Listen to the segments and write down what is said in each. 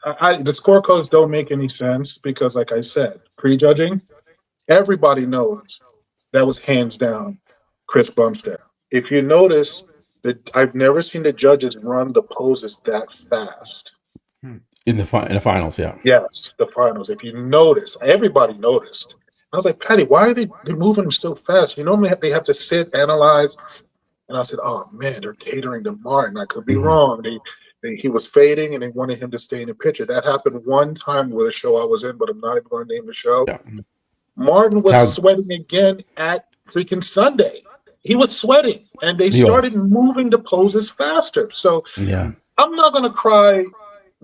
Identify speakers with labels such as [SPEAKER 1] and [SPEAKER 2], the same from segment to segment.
[SPEAKER 1] the scorecards don't make any sense because, like I said, prejudging, everybody knows that was hands down Chris Bumstead. If you notice that I've never seen the judges run the poses that fast.
[SPEAKER 2] In the finals, yeah.
[SPEAKER 1] Yes, the finals. If you notice, everybody noticed. I was like, Patty, why are they moving so fast? You normally they have to sit, analyze. And I said, oh man, they're catering to Martin. I could be wrong. He was fading and they wanted him to stay in the picture. That happened one time with a show I was in, but I'm not even going to name the show.
[SPEAKER 2] Yeah.
[SPEAKER 1] Martin was sweating again at freaking Sunday. He was sweating, and they started moving the poses faster. So
[SPEAKER 2] yeah,
[SPEAKER 1] I'm not going to cry,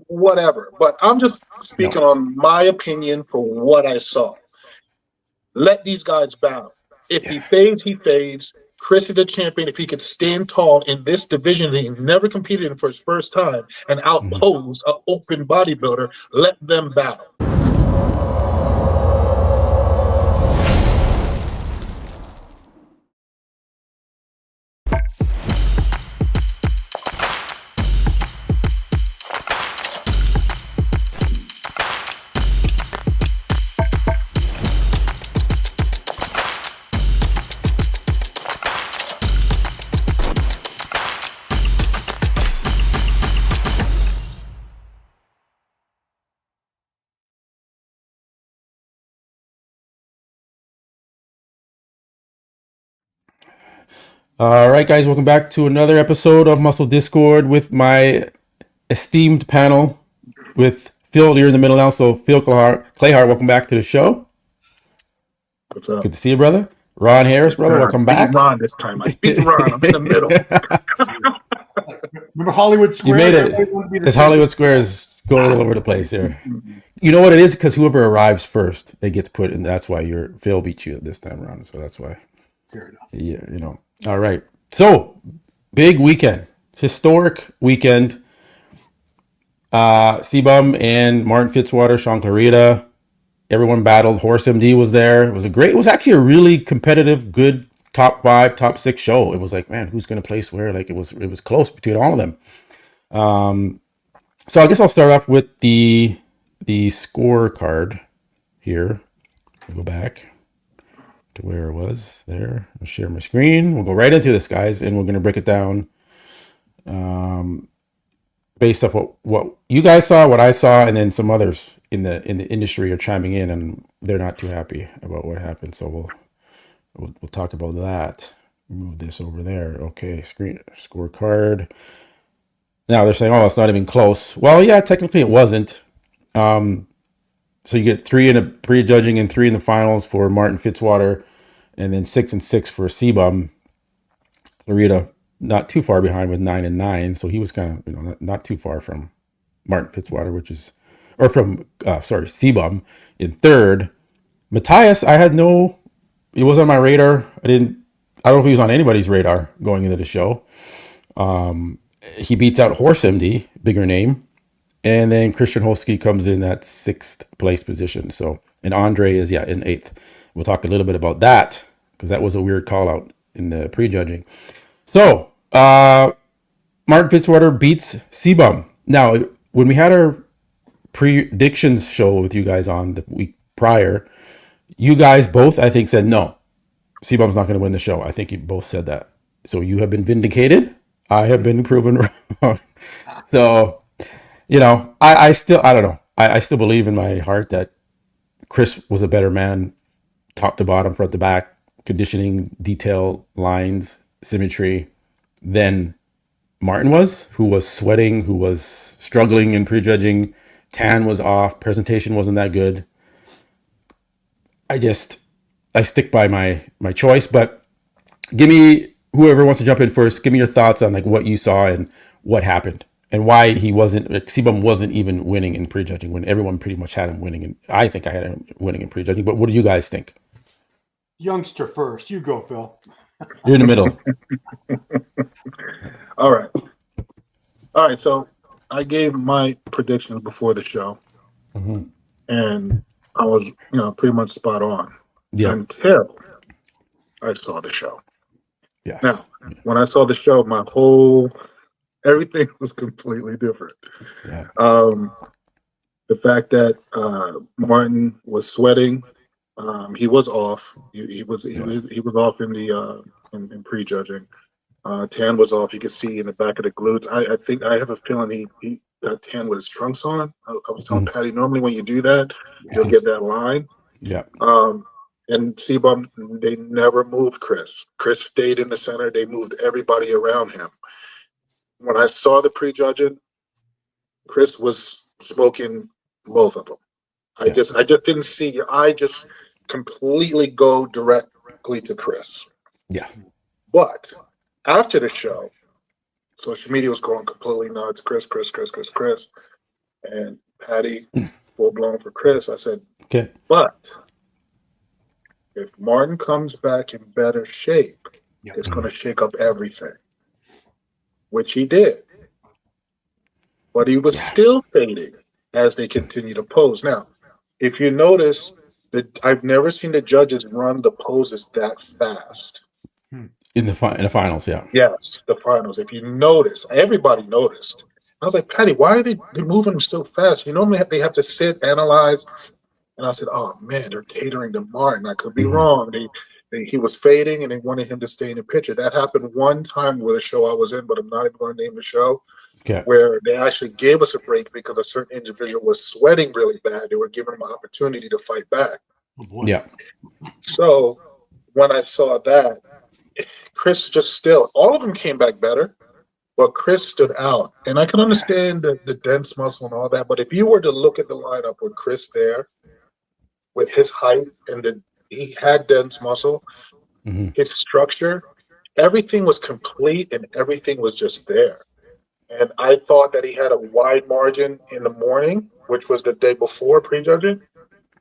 [SPEAKER 1] whatever, but I'm just speaking on my opinion for what I saw. Let these guys battle. If he fades, he fades. Chris is the champion. If he could stand tall in this division that he never competed in for his first time and outpose an open bodybuilder, let them battle.
[SPEAKER 2] All right, guys, welcome back to another episode of Muscle Discord with my esteemed panel with Phil. You're in the middle now, so Phil Clahar, welcome back to the show.
[SPEAKER 1] What's up?
[SPEAKER 2] Good to see you, brother. Ron Harris, brother, welcome back.
[SPEAKER 1] Ron this time. I beat Ron. I'm in the middle.
[SPEAKER 3] Remember Hollywood Squares?
[SPEAKER 2] You made it. Because Hollywood Squares go all over the place here. You know what it is? Because whoever arrives first, it gets put in. That's why Phil beat you this time around. So that's why.
[SPEAKER 3] Fair enough.
[SPEAKER 2] Yeah, you know. All right. So, big weekend. Historic weekend. CBUM and Martin Fitzwater, Shaun, Clarida. Everyone battled. Horse MD was there. It was actually a really competitive, good top 5, top 6 show. It was like, man, who's going to place where? Like it was close between all of them. So I guess I'll start off with the scorecard here. We'll go back to where it was there. I'll share my screen. We'll go right into this, guys, and we're going to break it down based off what you guys saw, what I saw, and then some others in the industry are chiming in, and they're not too happy about what happened. So we'll talk about that. Move this over there. Okay, scorecard. Now they're saying, oh, it's not even close. Well, yeah, technically it wasn't. So you get 3 in a pre-judging and 3 in the finals for Martin Fitzwater, and then 6 and 6 for CBUM. Clarida not too far behind with 9 and 9, so he was kind of not too far from Martin Fitzwater, CBUM in third. Matthias, it was on my radar. I don't know if he was on anybody's radar going into the show. He beats out Horse MD, bigger name. And then Christian Holsky comes in at 6th place position. So, and Andre is, in 8th. We'll talk a little bit about that because that was a weird call out in the prejudging. So, Martin Fitzwater beats CBUM. Now, when we had our predictions show with you guys on the week prior, you guys both, I think, said no, CBUM's not going to win the show. I think you both said that. So you have been vindicated. I have been proven wrong. So, I don't know. I still believe in my heart that Chris was a better man, top to bottom, front to back, conditioning, detail, lines, symmetry, than Martin was, who was sweating, who was struggling in prejudging. Tan was off. Presentation wasn't that good. I stick by my choice, but give me, whoever wants to jump in first, give me your thoughts on like what you saw and what happened and why CBUM wasn't even winning in prejudging when everyone pretty much had him winning. And I think I had him winning in prejudging, but what do you guys think?
[SPEAKER 3] Youngster first. You go, Phil.
[SPEAKER 2] You're in the middle.
[SPEAKER 1] All right. So I gave my predictions before the show, and I was, pretty much spot on until I saw the show.
[SPEAKER 2] Yes.
[SPEAKER 1] Now, when I saw the show, everything was completely different.
[SPEAKER 2] Yeah.
[SPEAKER 1] The fact that Martin was sweating, he was off. He was off in the in prejudging. Tan was off. You could see in the back of the glutes. I think I have a feeling he got Tan with his trunks on. I was telling Patty, normally when you do that, you'll get that line.
[SPEAKER 2] Yeah.
[SPEAKER 1] And CBUM, they never moved Chris. Chris stayed in the center. They moved everybody around him. When I saw the prejudging, Chris was smoking both of them. I just didn't see your eye just completely go directly to Chris.
[SPEAKER 2] Yeah.
[SPEAKER 1] But after the show, social media was going completely nuts. Chris. And Hadi, full blown for Chris. I said,
[SPEAKER 2] okay.
[SPEAKER 1] But if Martin comes back in better shape, it's going to shake up everything, which he did. But he was still fading as they continue to pose. Now, if you notice, that I've never seen the judges run the poses that fast.
[SPEAKER 2] In the finals, yeah.
[SPEAKER 1] Yes, the finals. If you notice, everybody noticed. I was like, Patty, why are they moving them so fast? You normally they have to sit, analyze. And I said, oh, man, they're catering to Martin. I could be wrong. He was fading, and they wanted him to stay in the picture. That happened one time with a show I was in, but I'm not even going to name the show, where they actually gave us a break because a certain individual was sweating really bad. They were giving him an opportunity to fight back.
[SPEAKER 2] Yeah.
[SPEAKER 1] So when I saw that, Chris just still, all of them came back better, but Chris stood out. And I can understand the dense muscle and all that, but if you were to look at the lineup with Chris there, with his height and he had dense muscle, his structure, everything was complete and everything was just there. And I thought that he had a wide margin in the morning, which was the day before prejudging.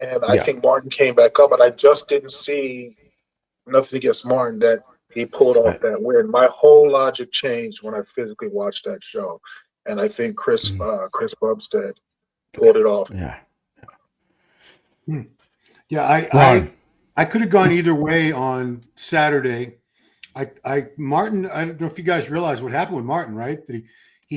[SPEAKER 1] And I think Martin came back up, but I just didn't see nothing against Martin that he pulled off that win. My whole logic changed when I physically watched that show. And I think Chris Bumstead pulled it off.
[SPEAKER 3] Yeah, I could have gone either way on Saturday. Martin, I don't know if you guys realize what happened with Martin, right? That he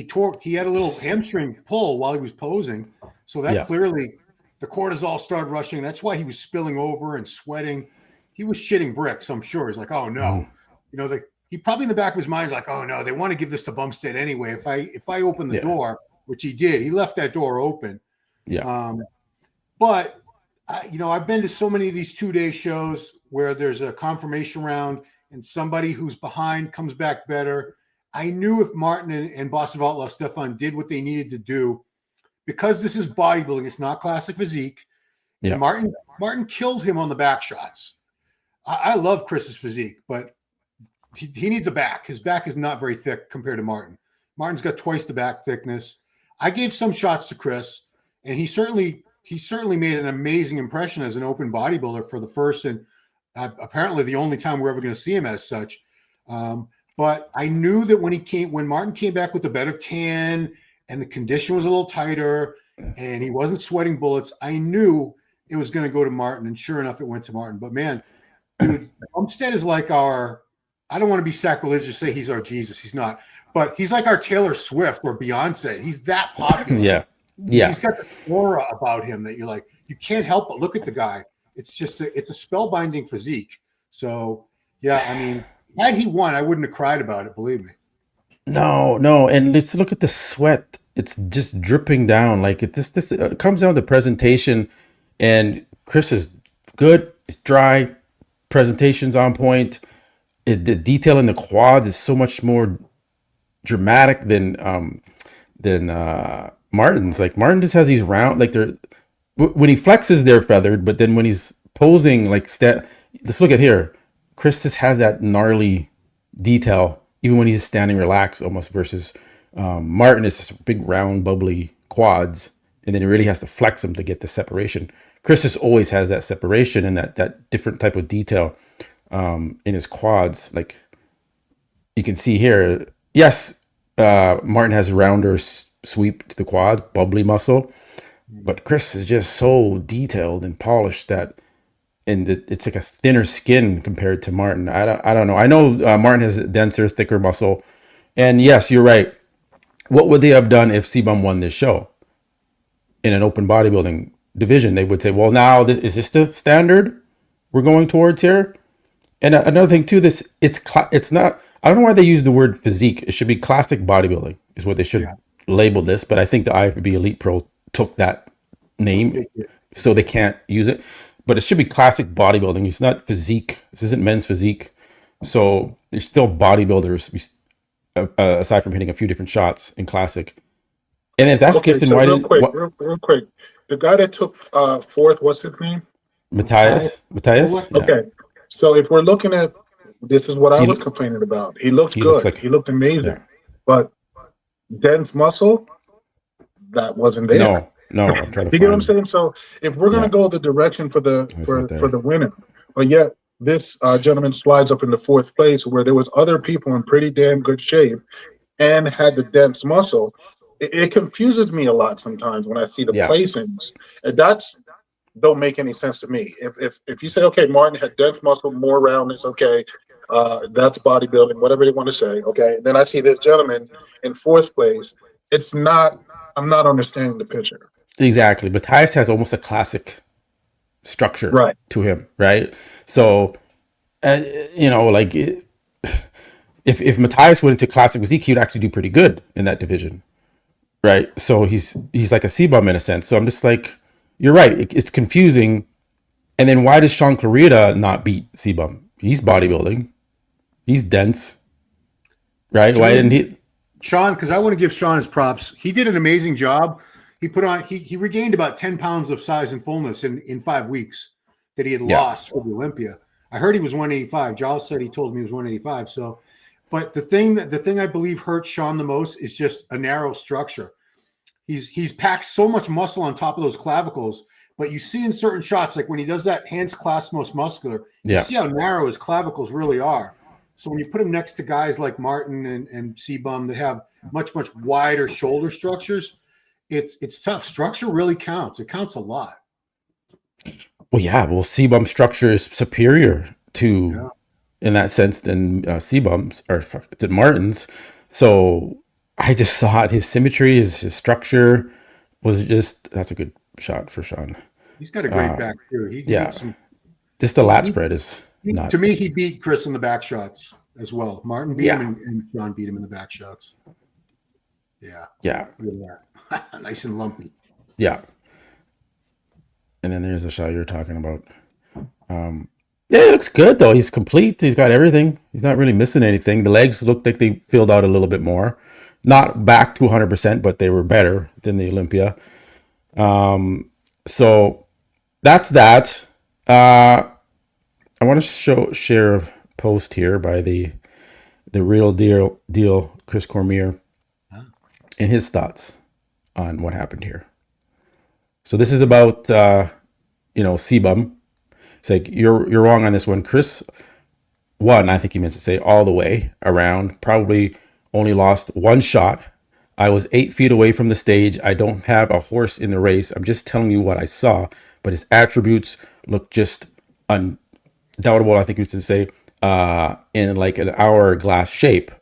[SPEAKER 3] had a little hamstring pull while he was posing. So that clearly the cortisol started rushing. That's why he was spilling over and sweating. He was shitting bricks, I'm sure. He's like, oh no. He probably in the back of his mind is like, oh no, they want to give this to Bumstead anyway. If I open the door, which he did, he left that door open. But I've been to so many of these 2-day shows where there's a confirmation round and somebody who's behind comes back better. I knew if Martin and Boss of Outlaw Stefan did what they needed to do, because this is bodybuilding, it's not classic physique. Yeah. Martin killed him on the back shots. I love Chris's physique, but he needs a back. His back is not very thick compared to Martin. Martin's got twice the back thickness. I gave some shots to Chris, and he certainly made an amazing impression as an open bodybuilder for the first and apparently the only time we're ever going to see him as such. But I knew that when Martin came back with the better tan and the condition was a little tighter and he wasn't sweating bullets, I knew it was going to go to Martin. And sure enough, it went to Martin. But man, dude, Bumstead is like I don't want to be sacrilegious to say he's our Jesus. He's not. But he's like our Taylor Swift or Beyonce. He's that popular. Yeah. He's got the aura about him that you're like, you can't help but look at the guy. It's just it's a spellbinding physique. So, yeah, I mean, had he won, I wouldn't have cried about it, believe me.
[SPEAKER 2] No. And let's look at the sweat. It's just dripping down. Like it comes down to presentation, and Chris is good. It's dry. Presentation's on point. The detail in the quads is so much more dramatic than Martin's. Like Martin just has these round, like when he flexes, they're feathered, but then when he's posing, like let's look at here. Chris just has that gnarly detail, even when he's standing relaxed almost, versus Martin is just big, round, bubbly quads, and then he really has to flex them to get the separation. Chris just always has that separation and that different type of detail in his quads. Like you can see here, yes, Martin has a rounder sweep to the quad, bubbly muscle, but Chris is just so detailed and polished that, and it's like a thinner skin compared to Martin. I don't know. I know Martin has a denser, thicker muscle, and yes, you're right. What would they have done if CBUM won this show? in an open bodybuilding division, they would say, well, now is this the standard we're going towards here? And another thing too, it's not, I don't know why they use the word physique. It should be classic bodybuilding is what they should label this. But I think the IFBB Elite Pro took that name, so they can't use it. But it should be classic bodybuilding. It's not physique. This isn't men's physique. So there's still bodybuilders, aside from hitting a few different shots in classic. And if that's the case, then
[SPEAKER 1] so
[SPEAKER 2] why
[SPEAKER 1] real
[SPEAKER 2] didn't
[SPEAKER 1] quick, the guy that took fourth, what's his name?
[SPEAKER 2] Matthias? Yeah.
[SPEAKER 1] Okay. So if we're looking at, this is what I was complaining about. He looked good. He looked amazing.
[SPEAKER 2] Yeah.
[SPEAKER 1] But dense muscle, that wasn't there.
[SPEAKER 2] No, I'm trying to
[SPEAKER 1] You get what I'm saying? So if we're going to go the direction for the winner, but yet this gentleman slides up in the fourth place where there was other people in pretty damn good shape and had the dense muscle, it confuses me a lot sometimes when I see the placings. That's don't make any sense to me. If you say, okay, Martin had dense muscle, more roundness, okay, that's bodybuilding, whatever they want to say, okay. Then I see this gentleman in fourth place. I'm not understanding the picture. Exactly.
[SPEAKER 2] Matthias has almost a classic structure to him, right? So, like if Matthias went into classic physique, he would actually do pretty good in that division, right? So he's like a CBUM in a sense. So I'm just like, you're right. It's confusing. And then why does Shaun Clarida not beat CBUM? He's bodybuilding. He's dense, right? Why didn't he?
[SPEAKER 3] Shaun, because I want to give Shaun his props. He did an amazing job. He put on, he regained about 10 pounds of size and fullness in 5 weeks that he had lost for the Olympia. I heard he was 185. Giles said he told me he was 185. So, but the thing I believe hurts Shaun the most is just a narrow structure. He's packed so much muscle on top of those clavicles, but you see in certain shots, like when he does that hands clasp most muscular, you see how narrow his clavicles really are. So when you put him next to guys like Martin and CBUM that have much wider shoulder structures, it's tough. Structure really counts. It counts a lot.
[SPEAKER 2] Well, CBUM structure is superior to, in that sense, than CBUM's or than Martin's. So I just thought his symmetry, his structure was that's a good shot for Shaun.
[SPEAKER 3] He's got a great back too.
[SPEAKER 2] Just the lat spread is not.
[SPEAKER 3] To me, he beat Chris in the back shots as well. Martin beat him and Shaun beat him in the back shots. Yeah. Nice and lumpy.
[SPEAKER 2] Yeah. And then there's a shot you're talking about. It looks good though. He's complete. He's got everything. He's not really missing anything. The legs looked like they filled out a little bit more. Not back to 100%, but they were better than the Olympia. So that's that. I want to share a post here by the real deal Chris Cormier and his thoughts on what happened here. So this is about CBUM. It's like you're wrong on this one. Chris won, I think he meant to say, all the way around. Probably only lost one shot. I was 8 feet away from the stage. I don't have a horse in the race. I'm just telling you what I saw. But his attributes look just undoubtable, I think you should say, in like an hourglass shape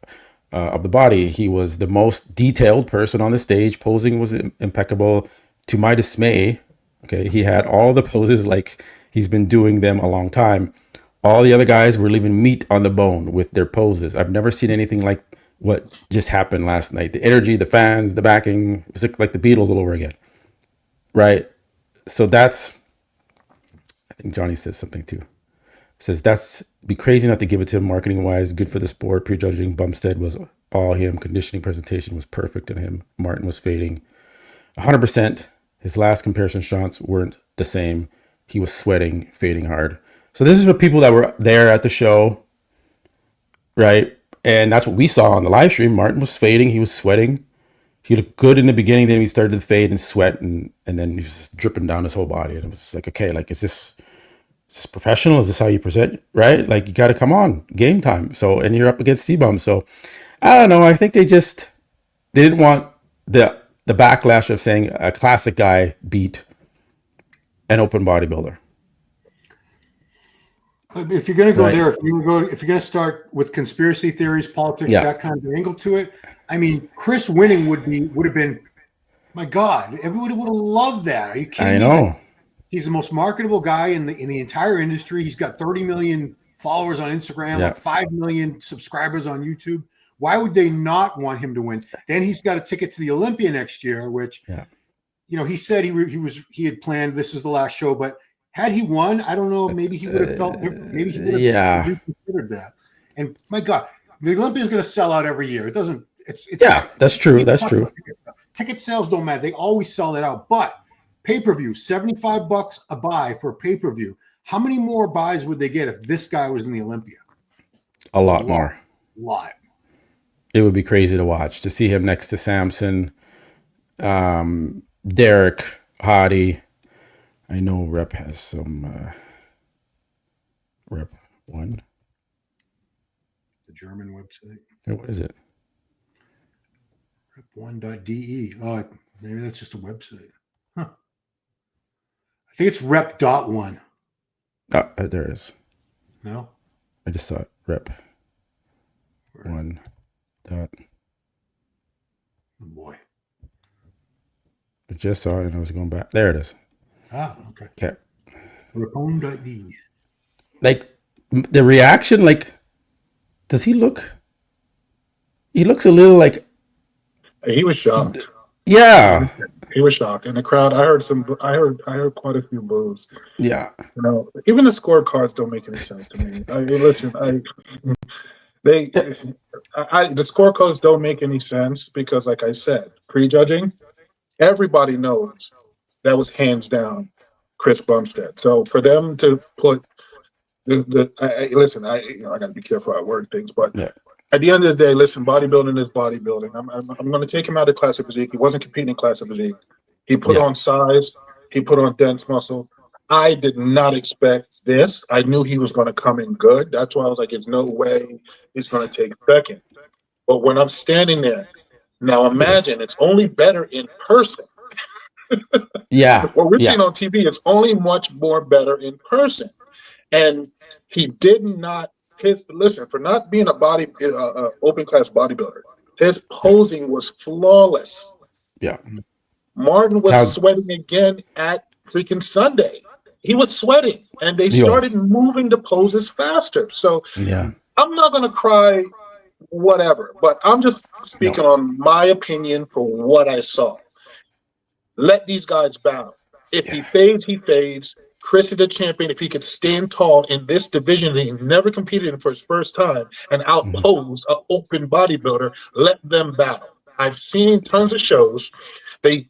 [SPEAKER 2] of the body. He was the most detailed person on the stage. Posing was impeccable. To my dismay, okay, he had all the poses like he's been doing them a long time. All the other guys were leaving meat on the bone with their poses. I've never seen anything like what just happened last night. The energy, the fans, the backing, it was like the Beatles all over again. Right? So that's, I think Johnny says something too. Says that's be crazy not to give it to him marketing wise. Good for the sport. Prejudging Bumstead was all him. Conditioning presentation was perfect in him. Martin was fading 100%. His last comparison shots weren't the same. He was sweating, fading hard. So this is for people that were there at the show, right? And that's what we saw on the live stream. Martin was fading. He was sweating. He looked good in the beginning. Then he started to fade and sweat, and then he was just dripping down his whole body. And it was just like, okay, like, is this professional? Is this how you present? Right? Like, you got to come on, game time. So, and you're up against CBUM. So, I don't know. I think they didn't want the backlash of saying a classic guy beat an open bodybuilder.
[SPEAKER 3] If you're going to go there, if you're going to start with conspiracy theories, politics, that kind of angle to it, I mean, Chris winning would have been My God, everybody would have loved that. Are you kidding
[SPEAKER 2] I
[SPEAKER 3] me?
[SPEAKER 2] know.
[SPEAKER 3] He's the most marketable guy in the entire industry. He's got 30 million followers on Instagram,
[SPEAKER 2] Yeah.
[SPEAKER 3] like 5 million subscribers on YouTube. Why would they not want him to win? Then he's got a ticket to the Olympia next year, which, he said he had planned this was the last show, but had he won, I don't know, maybe he would have felt different. Maybe he would have reconsidered that. And my God, the Olympia is going to sell out every year. It doesn't. It's
[SPEAKER 2] that's true. That's true.
[SPEAKER 3] Ticket sales don't matter. They always sell it out. But pay-per-view, $75 a buy for pay-per-view. How many more buys would they get if this guy was in the Olympia?
[SPEAKER 2] A lot more.
[SPEAKER 3] A lot.
[SPEAKER 2] It would be crazy to watch, to see him next to Samson, Derek, Hadi. I know Rep has some Rep 1.
[SPEAKER 3] The German website.
[SPEAKER 2] What is it?
[SPEAKER 3] Rep1.de. Oh, maybe that's just a website. Huh. I think it's Rep.1.
[SPEAKER 2] There it is.
[SPEAKER 3] No?
[SPEAKER 2] I just saw it. Rep.
[SPEAKER 3] Where?
[SPEAKER 2] 1. Dot.
[SPEAKER 3] Oh boy.
[SPEAKER 2] I just saw it and I was going back. There it is.
[SPEAKER 3] Ah, okay.
[SPEAKER 2] Okay.
[SPEAKER 3] Rep1.de.
[SPEAKER 2] Like, the reaction, like, does he look? He looks a little like.
[SPEAKER 1] He was shocked.
[SPEAKER 2] Yeah.
[SPEAKER 1] He was shocked. In the crowd, I heard quite a few boos.
[SPEAKER 2] Yeah.
[SPEAKER 1] Even the scorecards don't make any sense to me. The scorecards don't make any sense because, like I said, prejudging, everybody knows that was hands down Chris Bumstead. So for them to put I got to be careful how I word things, but at the end of the day, listen, bodybuilding is bodybuilding. I'm going to take him out of classic physique. He wasn't competing in classic physique. He put on size. He put on dense muscle. I did not expect this. I knew he was going to come in good. That's why I was like, there's no way he's going to take second. But when I'm standing there, now imagine it's only better in person. What we're seeing on TV is only much more better in person. And he did not, for not being a open class bodybuilder, his posing was flawless.
[SPEAKER 2] Yeah.
[SPEAKER 1] Martin was sweating again at freaking Sunday. He was sweating, and they started moving the poses faster. So I'm not going to cry, whatever, but I'm just speaking on my opinion for what I saw. Let these guys bow. If he fades, he fades. Chris is the champion. If he could stand tall in this division that he never competed in for his first time and outpose an open bodybuilder, let them battle. I've seen tons of shows. They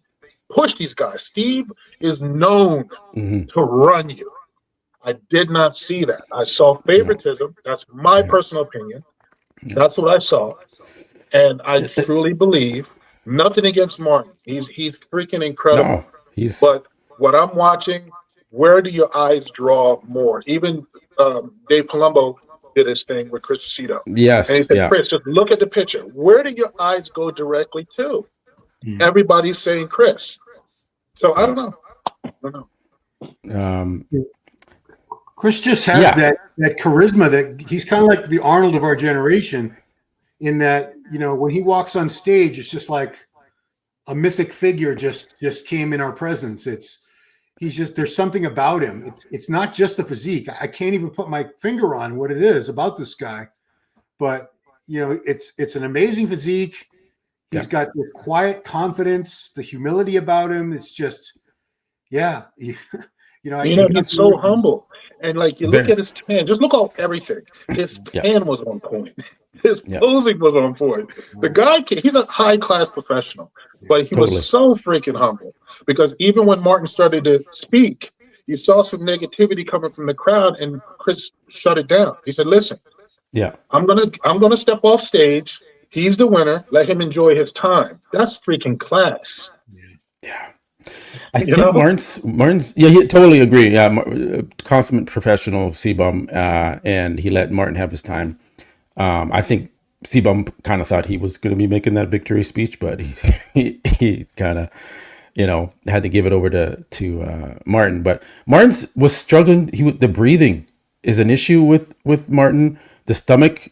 [SPEAKER 1] push these guys. Steve is known to run you. I did not see that. I saw favoritism. That's my personal opinion. That's what I saw. And I truly believe, nothing against Martin. He's freaking incredible. But what I'm watching, where do your eyes draw more? Even Dave Palumbo did his thing with Chris Cito.
[SPEAKER 2] Yes.
[SPEAKER 1] And he said, Chris, just look at the picture. Where do your eyes go directly to? Everybody's saying Chris. So I don't know.
[SPEAKER 3] Chris just has that charisma that he's kind of like the Arnold of our generation in that, when he walks on stage, it's just like a mythic figure just came in our presence. There's something about him. It's not just the physique. I can't even put my finger on what it is about this guy, but it's an amazing physique. He's got the quiet confidence, the humility about him. It's just, he's
[SPEAKER 1] so humble. And like you look at his tan, just look at everything. His tan was on point. His posing was on point. The guy, he's a high class professional, but he was so freaking humble because even when Martin started to speak, you saw some negativity coming from the crowd, and Chris shut it down. He said, "Listen, I'm gonna step off stage. He's the winner. Let him enjoy his time." That's freaking class.
[SPEAKER 2] Yeah. I think Martin's he totally agree. Yeah, consummate professional CBUM, and he let Martin have his time. I think CBUM kind of thought he was going to be making that victory speech, but he kind of, had to give it over to Martin. But Martin was struggling. The breathing is an issue with Martin. The stomach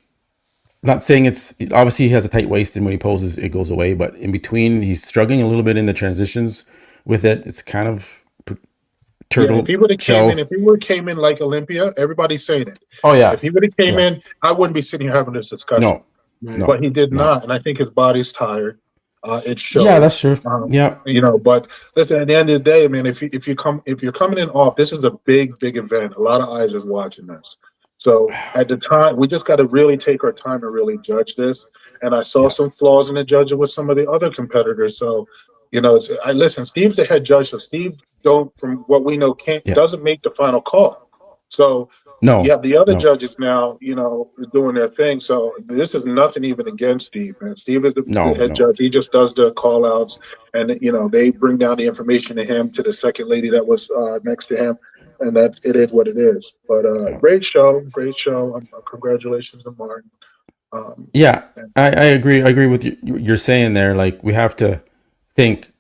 [SPEAKER 2] not saying it's obviously he has a tight waist, and when he poses, it goes away. But in between, he's struggling a little bit in the transitions with it. It's kind of turtle
[SPEAKER 1] if he would have
[SPEAKER 2] shell.
[SPEAKER 1] came in like Olympia, everybody's saying it.
[SPEAKER 2] Oh yeah,
[SPEAKER 1] If he would have came
[SPEAKER 2] yeah.
[SPEAKER 1] in, I wouldn't be sitting here having this discussion.
[SPEAKER 2] No,
[SPEAKER 3] Right.
[SPEAKER 1] But he did
[SPEAKER 2] no.
[SPEAKER 1] not, and I think his body's tired. It shows.
[SPEAKER 2] Yeah, that's true. Yeah,
[SPEAKER 1] But listen, at the end of the day, man, if you're coming in off, this is a big event. A lot of eyes is watching this. So at the time, we just got to really take our time and really judge this. And I saw some flaws in the judging with some of the other competitors. So, I listen. Steve's the head judge, so Steve from what we know, doesn't make the final call. So
[SPEAKER 2] no.
[SPEAKER 1] you have the other judges now, doing their thing. So this is nothing even against Steve, man. Steve is the head judge. He just does the call outs, and they bring down the information to him, to the second lady that was next to him, and that it is what it is. But great show. Congratulations to Martin.
[SPEAKER 2] I agree. I agree with you. You're saying there. Like, we have to think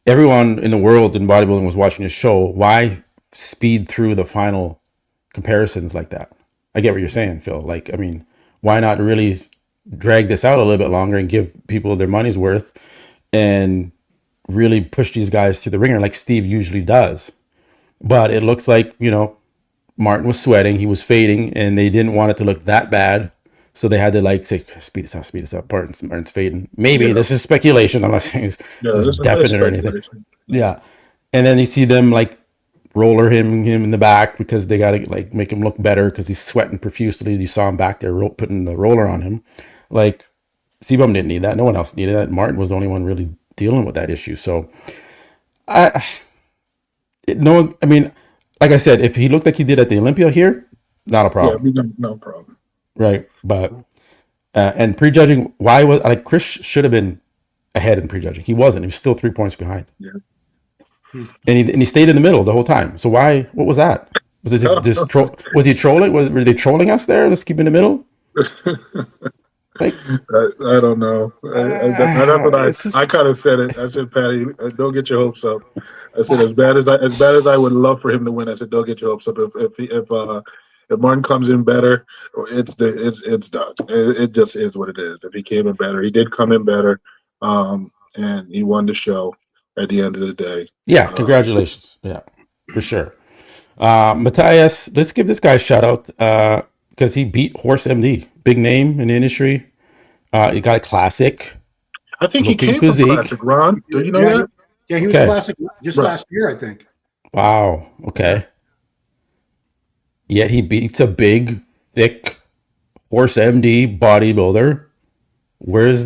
[SPEAKER 2] everyone in the world in bodybuilding was watching this show. Why speed through the final comparisons like that? I get what you're saying, Phil. Like, I mean, why not really drag this out a little bit longer and give people their money's worth and really push these guys to the ringer like Steve usually does? But it looks like, Martin was sweating, he was fading, and they didn't want it to look that bad. So they had to say, speed this up. Martin's fading. Maybe this is speculation. I'm not saying this is definite or anything. Yeah. And then you see them roller him in the back because they got to make him look better because he's sweating profusely. You saw him back there putting the roller on him. CBUM didn't need that. No one else needed that. Martin was the only one really dealing with that issue. So like I said, if he looked like he did at the Olympia here, not a problem.
[SPEAKER 1] Yeah, no problem.
[SPEAKER 2] Right. But and prejudging, why was Chris should have been ahead in prejudging. He wasn't. He was still 3 points behind.
[SPEAKER 1] Yeah.
[SPEAKER 2] And he stayed in the middle the whole time. So why? What was that? Was it just was he trolling? Were they trolling us there? Let's keep in the middle.
[SPEAKER 1] I don't know. That's what I kind of said it. I said, Patty, don't get your hopes up. I said, as bad as I would love for him to win, I said, don't get your hopes up. If Martin comes in better, it's done. It just is what it is. If he came in better, he did come in better, and he won the show at the end of the day.
[SPEAKER 2] Yeah, congratulations. Yeah, for sure. Matthias, let's give this guy a shout out because he beat Horse MD, big name in the industry. He got a classic.
[SPEAKER 1] I think he came from classic, Ron. Do you know that?
[SPEAKER 3] Yeah, he was classic just last year, I think. Wow.
[SPEAKER 2] Okay. Yet he beats a big, thick Horse MD bodybuilder. Where's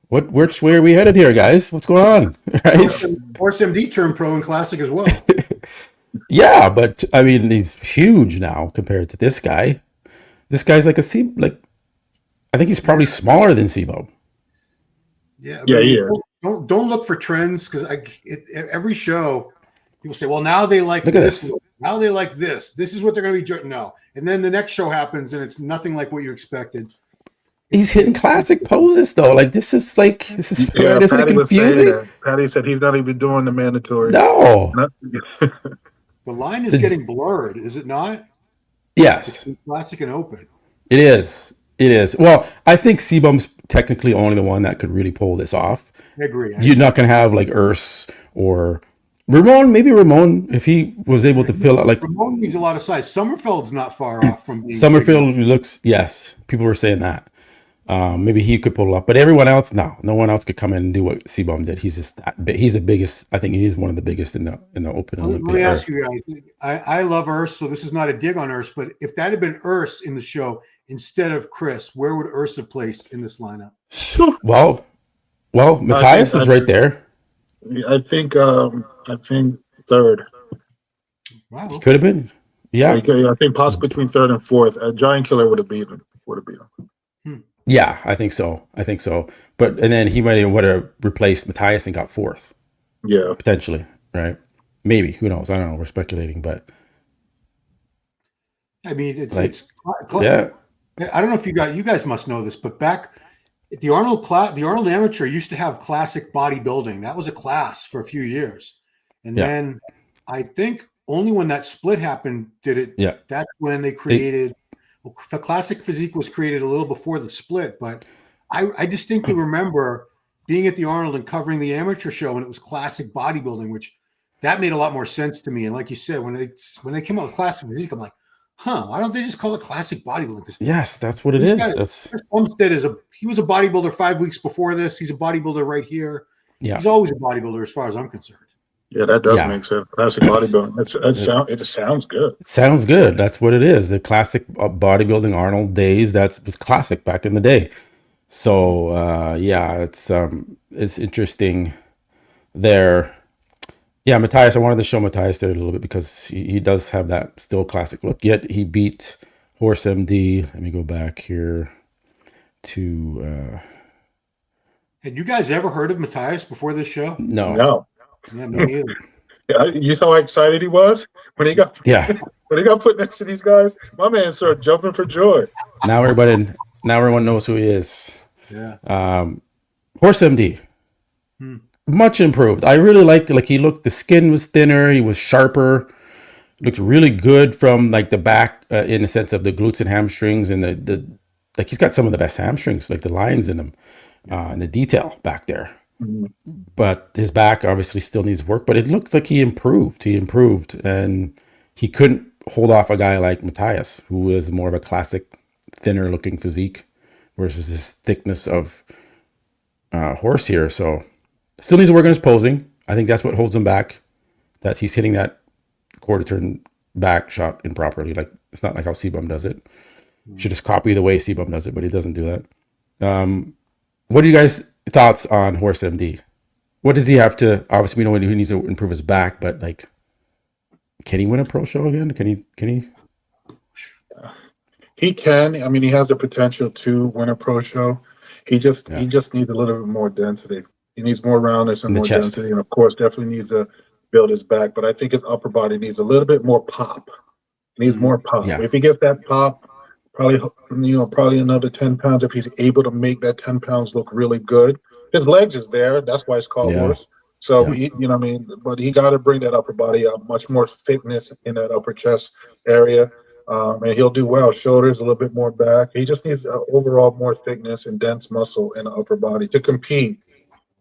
[SPEAKER 2] which way are we headed here, guys? What's going on? Right?
[SPEAKER 3] Horse MD turned pro in classic as well.
[SPEAKER 2] Yeah, but I mean, he's huge now compared to this guy. This guy's I think he's probably smaller than CBUM.
[SPEAKER 3] Yeah, he is. Don't look for trends because every show people say, well, now they like this. Now they like this. This is what they're going to be doing. No, and then the next show happens and it's nothing like what you expected.
[SPEAKER 2] He's hitting classic poses though. This is isn't it confusing?
[SPEAKER 1] Patty said he's not even doing the mandatory.
[SPEAKER 2] No.
[SPEAKER 3] The line is getting blurred, is it not?
[SPEAKER 2] Yes.
[SPEAKER 3] Between classic and open.
[SPEAKER 2] It is. Well, I think CBUM's technically only the one that could really pull this off.
[SPEAKER 3] I agree.
[SPEAKER 2] You're not going to have Urs or Ramon. Maybe Ramon, if he was able to fill out
[SPEAKER 3] Ramon needs a lot of size. Summerfield's not far off from being
[SPEAKER 2] Summerfield looks. Yes, people were saying that. Maybe he could pull it up, but everyone else, no one else could come in and do what CBUM did. He's just that big. He's the biggest. I think he's one of the biggest in the open Olympia.
[SPEAKER 3] Let me ask you guys. I love Urs, so this is not a dig on Urs, but if that had been Urs in the show instead of Chris, where would Urs have placed in this lineup?
[SPEAKER 2] Well, Matthias is right there.
[SPEAKER 1] I think third.
[SPEAKER 3] Wow,
[SPEAKER 2] he could have been. Yeah,
[SPEAKER 1] I think possibly between third and fourth. Giant Killer would have beat him.
[SPEAKER 2] Yeah, I think so. But and then he would have replaced Matthias and got fourth.
[SPEAKER 1] Yeah,
[SPEAKER 2] potentially, right? Maybe. Who knows? I don't know. We're speculating, but
[SPEAKER 3] I mean, it's
[SPEAKER 2] yeah.
[SPEAKER 3] I don't know if you guys must know this, but back the Arnold Amateur used to have classic bodybuilding. That was a class for a few years, and then I think only when that split happened did it.
[SPEAKER 2] Yeah,
[SPEAKER 3] that's when they created Well, the classic physique was created a little before the split, but I distinctly remember being at the Arnold and covering the amateur show, and it was classic bodybuilding, which that made a lot more sense to me. And like you said, when they came out with classic physique, I'm like, why don't they just call it classic bodybuilding? Because
[SPEAKER 2] Yes, that's what it is. That's
[SPEAKER 3] Olmsted he was a bodybuilder 5 weeks before this. He's a bodybuilder right here.
[SPEAKER 2] Yeah.
[SPEAKER 3] He's always a bodybuilder as far as I'm concerned.
[SPEAKER 1] Yeah, that does make sense. Classic bodybuilding. It just sounds good.
[SPEAKER 2] It sounds good. That's what it is. The classic bodybuilding Arnold days. That was classic back in the day. So it's interesting there. Yeah, Matthias. I wanted to show Matthias there a little bit because he does have that still classic look. Yet he beat Horse MD. Let me go back here to.
[SPEAKER 3] Had you guys ever heard of Matthias before this show?
[SPEAKER 2] No.
[SPEAKER 3] Yeah, me neither.
[SPEAKER 1] Yeah, you saw how excited he was when he got put next to these guys. My man started jumping for joy.
[SPEAKER 2] Now everyone knows who he is.
[SPEAKER 3] Yeah.
[SPEAKER 2] Horse MD. Much improved. I really liked it. Like the skin was thinner. He was sharper. Looked really good from like the back in the sense of the glutes and hamstrings and the like. He's got some of the best hamstrings, like the lines in them, and the detail back there. But his back obviously still needs work. But it looks like he improved. And he couldn't hold off a guy like Matthias, who is more of a classic, thinner looking physique, versus this thickness of Horse here. So still needs to work on his posing. I think that's what holds him back. That he's hitting that quarter turn back shot improperly. Like it's not like how CBUM does it. Should just copy the way CBUM does it, but he doesn't do that. What are you guys' thoughts on Horse MD? What does he have to? Obviously, we know he needs to improve his back, but like, can he win a pro show again? Can he?
[SPEAKER 1] He can. I mean, he has the potential to win a pro show. He just needs a little bit more density. He needs more roundness and more density, and of course, definitely needs to build his back. But I think his upper body needs a little bit more pop. He needs more pop.
[SPEAKER 2] Yeah.
[SPEAKER 1] If he gets that pop, probably another 10 pounds. If he's able to make that 10 pounds look really good, his legs is there. That's why it's called Horse. So but he got to bring that upper body up, much more thickness in that upper chest area. And he'll do well. Shoulders, a little bit more back. He just needs overall more thickness and dense muscle in the upper body to compete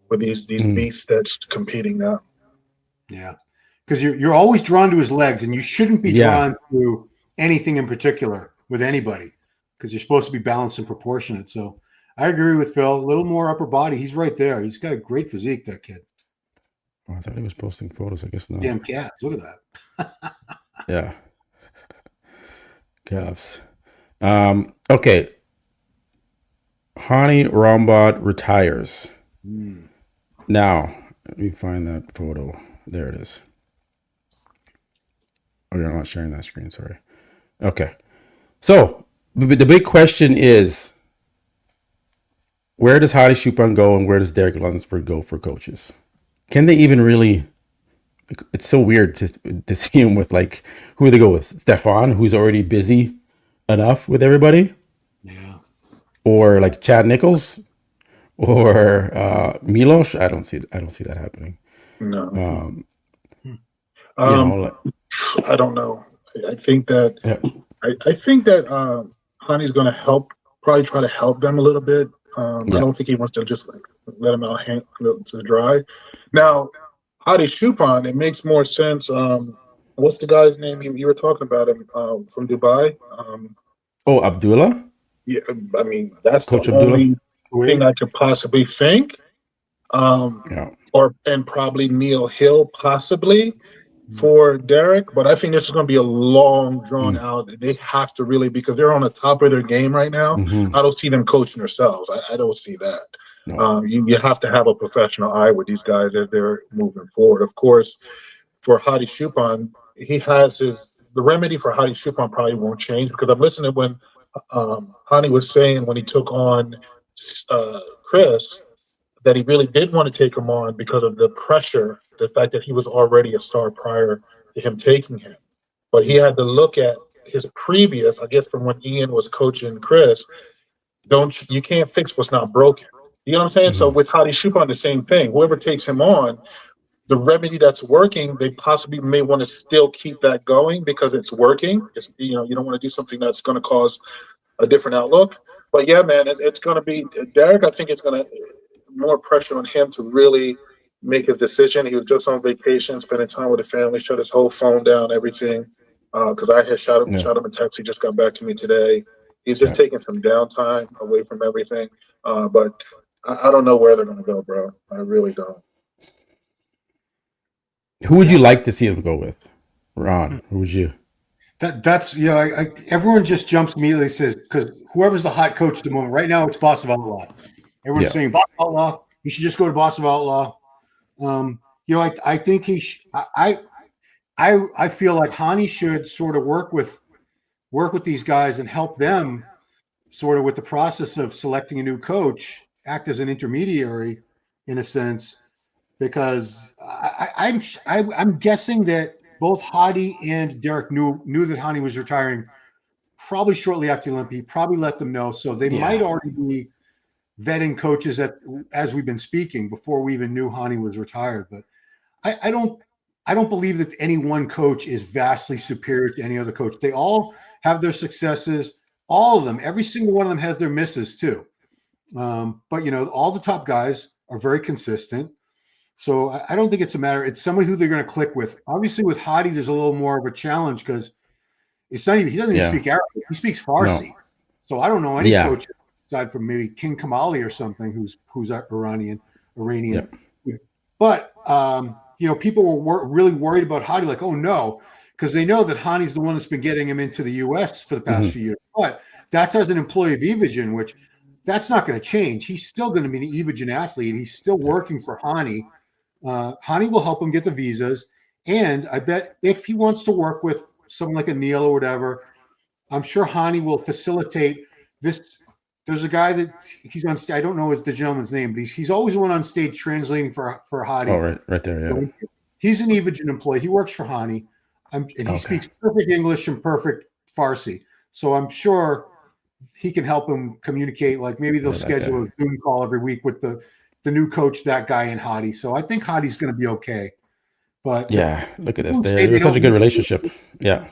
[SPEAKER 1] with these beasts that's competing now.
[SPEAKER 3] Yeah, because you're always drawn to his legs, and you shouldn't be drawn to anything in particular with anybody, because you're supposed to be balanced and proportionate. So I agree with Phil. A little more upper body. He's right there. He's got a great physique, that kid.
[SPEAKER 2] Oh, I thought he was posting photos. I guess not.
[SPEAKER 3] Damn cats. Look at that.
[SPEAKER 2] Yeah. Calves. Okay. Hany Rambod retires. Now, let me find that photo. There it is. Oh, you're not sharing that screen. Sorry. Okay. So, the big question is, where does Hadi Choopans go and where does Derek Lunsford go for coaches? Can they even really... It's so weird to see him with, like, who do they go with? Stefan, who's already busy enough with everybody?
[SPEAKER 3] Yeah.
[SPEAKER 2] Or, like, Chad Nichols? Or Milos? I don't see that happening.
[SPEAKER 1] No. I don't know. I think that I think that Hany's going to probably try to help them a little bit. I don't think he wants to just let them out to dry. Now, Hadi Choopans, it makes more sense. What's the guy's name you were talking about him from Dubai?
[SPEAKER 2] Abdullah?
[SPEAKER 1] Yeah, I mean that's
[SPEAKER 2] Coach
[SPEAKER 1] the
[SPEAKER 2] Abdullah?
[SPEAKER 1] only thing I could possibly think. And probably Neil Hill possibly for Derek, but I think this is going to be a long drawn out. They have to really, because they're on the top of their game right now. I don't see them coaching themselves. I don't see that. No. You have to have a professional eye with these guys as they're moving forward. Of course, for Hadi Choopans, he has the remedy for Hadi Choopans probably won't change, because I'm listening when Hany was saying when he took on Chris that he really did want to take him on because of the pressure, the fact that he was already a star prior to him taking him. But he had to look at his previous, I guess from when Ian was coaching Chris, you can't fix what's not broken. You know what I'm saying? So with Hadi Choopans, the same thing. Whoever takes him on, the remedy that's working, they possibly may want to still keep that going because it's working. It's, you know, you don't want to do something that's going to cause a different outlook. But yeah, man, it's going to be Derek. I think it's going to more pressure on him to really make his decision. He was just on vacation, spending time with the family, shut his whole phone down, everything. Because I had shot him a text. He just got back to me today. He's just taking some downtime away from everything. But I don't know where they're going to go, bro. I really don't.
[SPEAKER 2] Who would you like to see him go with? Ron, who would you?
[SPEAKER 3] That's everyone just jumps immediately says, because whoever's the hot coach at the moment right now, it's Boss of Outlaw. Everyone's saying Boss of Outlaw. He should just go to Boss of Outlaw. I think I feel like Hany should sort of work with these guys and help them sort of with the process of selecting a new coach, act as an intermediary in a sense, because I'm guessing that both Hadi and Derek knew that Hany was retiring probably shortly after the Olympia. He probably let them know, so they might already be vetting coaches as we've been speaking before we even knew Hany was retired. But I don't believe that any one coach is vastly superior to any other coach. They all have their successes. All of them, every single one of them has their misses too. But all the top guys are very consistent. So I don't think it's a matter. It's somebody who they're going to click with. Obviously, with Hadi, there's a little more of a challenge because it's not even. He doesn't even speak Arabic. He speaks Farsi. No. So I don't know any coach aside from maybe King Kamali or something who's Iranian. Yep. But people were really worried about Hadi. Like, oh no, because they know that Hany's the one that's been getting him into the U.S. for the past few years. But that's as an employee of Evagen, which that's not going to change. He's still going to be an Evagen athlete. He's still working for Hany. Hany will help him get the visas, and I bet if he wants to work with someone like a Neil or whatever, I'm sure Hany will facilitate this. There's a guy that he's on stage. I don't know the gentleman's name, but he's always the one on stage translating for Hadi.
[SPEAKER 2] Oh, right there, yeah.
[SPEAKER 3] He's an Evagen employee. He works for Hany, and he speaks perfect English and perfect Farsi. So I'm sure he can help him communicate. Like maybe they'll schedule a Zoom call every week with the new coach, that guy, and Hadi. So I think Hadi's going to be okay. But
[SPEAKER 2] look at this. They're such a good relationship. Yeah.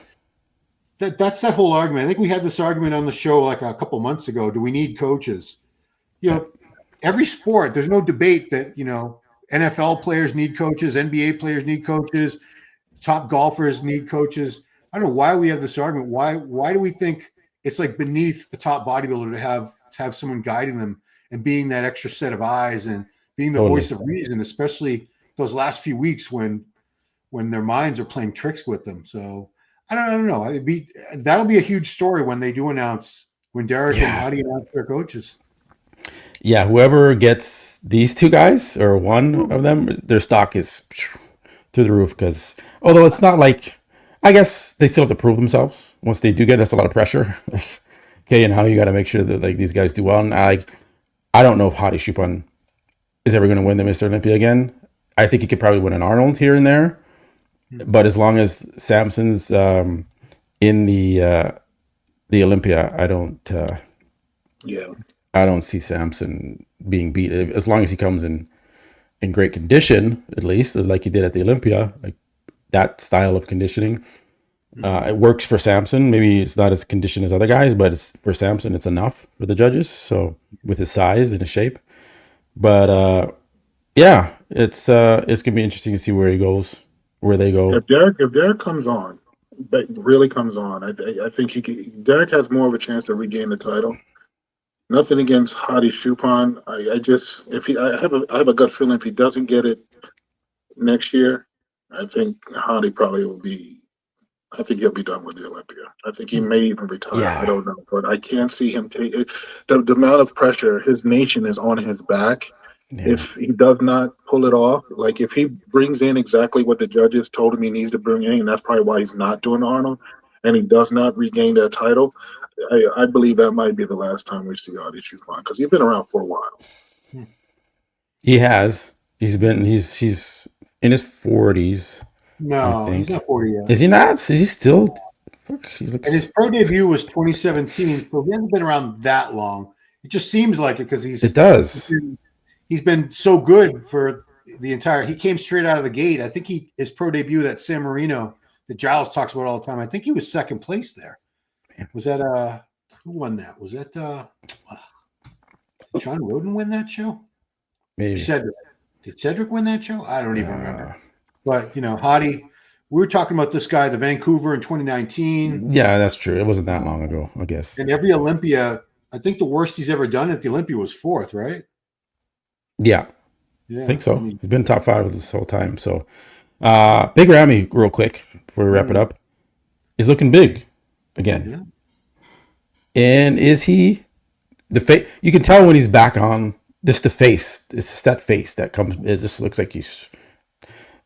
[SPEAKER 3] That's that whole argument. I think we had this argument on the show like a couple months ago. Do we need coaches? Every sport, there's no debate that, NFL players need coaches, NBA players need coaches, top golfers need coaches. I don't know why we have this argument. Why do we think it's like beneath a top bodybuilder to have someone guiding them and being that extra set of eyes and being the voice of reason, especially those last few weeks when their minds are playing tricks with them. So I don't know. That'll be a huge story when they do announce, when Derek and Hadi announce their coaches.
[SPEAKER 2] Yeah, whoever gets these two guys or one of them, their stock is through the roof. Because although it's not like, I guess they still have to prove themselves. Once they do get, that's a lot of pressure. Okay, and how you got to make sure that like these guys do well. And I don't know if Hadi Choopan is ever going to win the Mr. Olympia again. I think he could probably win an Arnold here and there. But as long as Samson's in the Olympia, I don't see Samson being beat. As long as he comes in great condition, at least like he did at the Olympia, like that style of conditioning, it works for Samson. Maybe it's not as conditioned as other guys, but it's for Samson, it's enough for the judges. So with his size and his shape, but it's gonna be interesting to see where he goes. Where they go.
[SPEAKER 1] If Derek comes on, but really comes on, I think Derek has more of a chance to regain the title. Nothing against Hadi Choopan. I have a gut feeling if he doesn't get it next year, I think Hadi probably will be. I think he'll be done with the Olympia. I think he may even retire. I don't know, but I can't see him take it. The amount of pressure, his nation is on his back. Yeah. If he does not pull it off, like if he brings in exactly what the judges told him he needs to bring in, and that's probably why he's not doing Arnold, and he does not regain that title, I believe that might be the last time we see Hadi Choopan because he's been around for a while.
[SPEAKER 2] He has. He's in his 40s.
[SPEAKER 3] No, he's not 40 yet.
[SPEAKER 2] Is he not? Is he still?
[SPEAKER 3] And his pro debut was 2017, so he hasn't been around that long. It just seems like it because
[SPEAKER 2] It does.
[SPEAKER 3] He's been so good he came straight out of the gate. I think his pro debut, that San Marino that Giles talks about all the time, I think he was second place there. Was that who won that? Was that John Roden win that show?
[SPEAKER 2] Maybe.
[SPEAKER 3] Did Cedric win that show? I don't even remember. But Hadi, we were talking about this guy, the Vancouver in 2019.
[SPEAKER 2] Yeah, that's true. It wasn't that long ago, I guess.
[SPEAKER 3] And every Olympia, I think the worst he's ever done at the Olympia was 4th, right?
[SPEAKER 2] Yeah. I think so. He's been top 5 this whole time. So, Big Ramy, real quick before we wrap it up, is looking big again. Yeah. And is he the face? You can tell when he's back on. Just the face. It's just that face that comes. It just looks like he's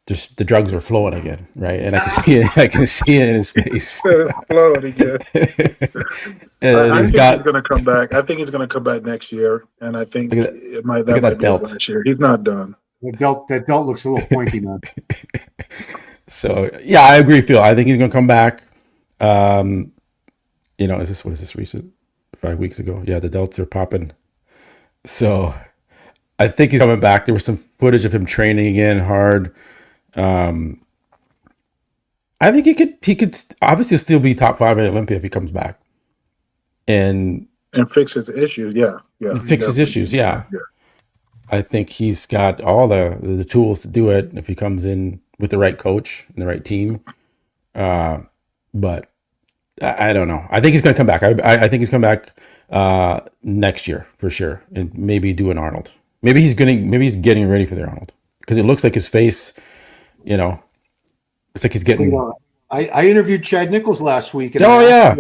[SPEAKER 2] just the drugs are flowing again, right? And I can see it. I can see it in his face.
[SPEAKER 1] Flowing again. I think he's going to come back. I think he's going to come back next year, and I think that might be last year. He's not done.
[SPEAKER 3] That delt looks a little pointy, man.
[SPEAKER 2] So yeah, I agree, Phil. I think he's going to come back. What is this recent? 5 weeks ago. Yeah, the delts are popping. So I think he's coming back. There was some footage of him training again hard. I think he could obviously still be top 5 at Olympia if he comes back and
[SPEAKER 1] fix his issues. Yeah.
[SPEAKER 2] Fix his issues. Yeah. I think he's got all the tools to do it if he comes in with the right coach and the right team. But I don't know. I think he's going to come back. I think he's coming back next year for sure, and maybe do an Arnold. Maybe he's getting ready for the Arnold because it looks like his face. It's like he's getting.
[SPEAKER 3] I interviewed Chad Nichols last week. And
[SPEAKER 2] I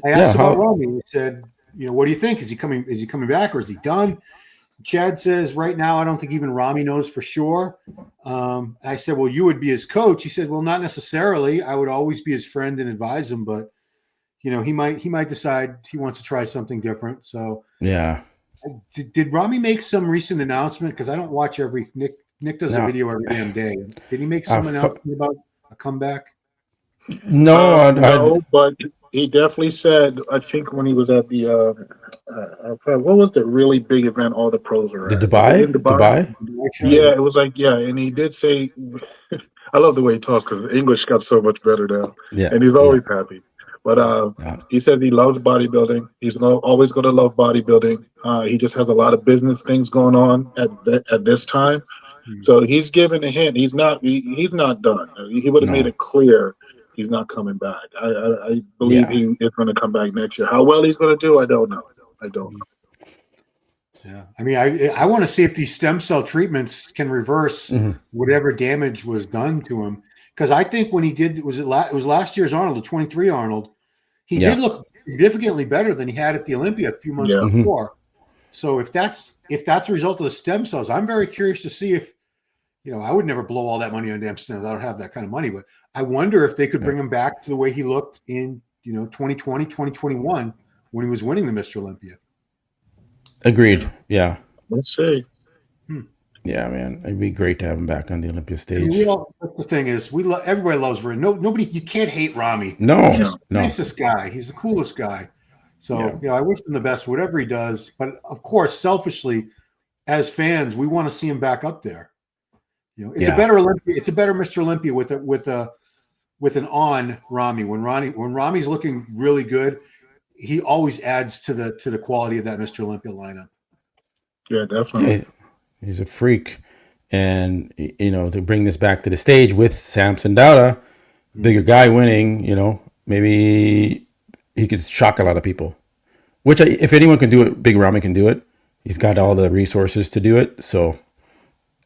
[SPEAKER 3] asked about Ramy. He said, what do you think? Is he coming back or is he done? Chad says right now, I don't think even Ramy knows for sure. And I said, well, you would be his coach. He said, well, not necessarily. I would always be his friend and advise him, but he might decide he wants to try something different. So
[SPEAKER 2] yeah.
[SPEAKER 3] Did Ramy make some recent announcement? Because I don't watch every Nick does a video every damn day. Did he make some announcement about a comeback?
[SPEAKER 1] No, but he definitely said. I think when he was at the what was the really big event all the pros are at?
[SPEAKER 2] Dubai?
[SPEAKER 1] Yeah, it was and he did say. I love the way he talks because English got so much better now.
[SPEAKER 2] Yeah,
[SPEAKER 1] and he's always happy. But he said he loves bodybuilding. He's always going to love bodybuilding. He just has a lot of business things going on at this time. So he's giving a hint. He's not done. He would have made it clear he's not coming back. I believe he is going to come back next year. How well he's going to do, I don't know.
[SPEAKER 3] Yeah, I mean, I want to see if these stem cell treatments can reverse whatever damage was done to him. Because I think when he did, it was last year's Arnold, the 23 Arnold, he did look significantly better than he had at the Olympia a few months before. So if that's a result of the stem cells, I'm very curious to see if, I would never blow all that money on damn stems. I don't have that kind of money, but I wonder if they could bring him back to the way he looked in, 2020, 2021 when he was winning the Mr. Olympia.
[SPEAKER 2] Agreed. Yeah.
[SPEAKER 1] Let's see.
[SPEAKER 2] Yeah, man, it'd be great to have him back on the Olympia stage.
[SPEAKER 3] The thing is, everybody loves Ramy. Nobody, you can't hate Ramy.
[SPEAKER 2] No,
[SPEAKER 3] he's just the nicest guy. He's the coolest guy. So I wish him the best, whatever he does. But of course, selfishly, as fans, we want to see him back up there. It's a better Olympia. It's a better Mr. Olympia with an on Ramy. When Ramy's looking really good, he always adds to the quality of that Mr. Olympia lineup.
[SPEAKER 1] Yeah, definitely.
[SPEAKER 2] Yeah. He's a freak. And, to bring this back to the stage with Samson Dauda, bigger guy winning, maybe he could shock a lot of people. Which, if anyone can do it, Big Ramy can do it. He's got all the resources to do it. So